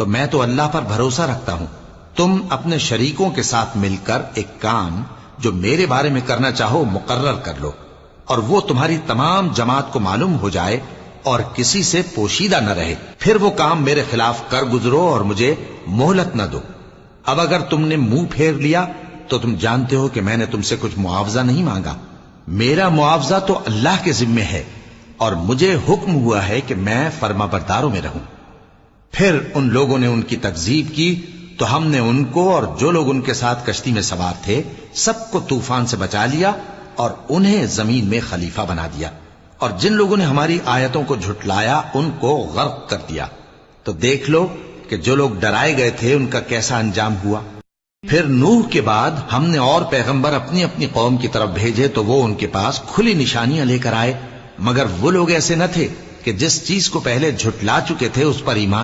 तो मैं तो अल्लाह पर भरोसा रखता हूं। तुम अपने शरीकों के साथ मिलकर एक काम जो मेरे बारे में करना चाहो मुकर्रर कर लो, और वो तुम्हारी तमाम जमात को मालूम हो जाए और किसी से पोशीदा न रहे। फिर वो काम मेरे खिलाफ कर गुजरो और मुझे मोहलत न दो। अब अगर तुमने मुंह फेर लिया तो तुम जानते हो कि मैंने तुमसे कुछ मुआवजा नहीं मांगा। मेरा मुआवजा तो अल्लाह के जिम्मे है और मुझे हुक्म हुआ है कि मैं फर्माबरदारों में रहूं। फिर उन लोगों ने उनकी तकजीब की तो हमने उनको और जो लोग उनके साथ कश्ती में सवार थे सबको तूफान से बचा लिया और उन्हें जमीन में खलीफा बना दिया, और जिन लोगों ने हमारी आयतों को झुटलाया उनको गर्क कर दिया। तो देख लो कि जो लोग डराए गए थे उनका कैसा अंजाम हुआ। फिर नूह के बाद हमने और पैगंबर अपनी अपनी कौम की तरफ भेजे तो वो उनके पास खुली निशानियां लेकर आए, मगर वो लोग ऐसे न थे कि जिस चीज को पहले झुटला चुके थे उस पर ईमान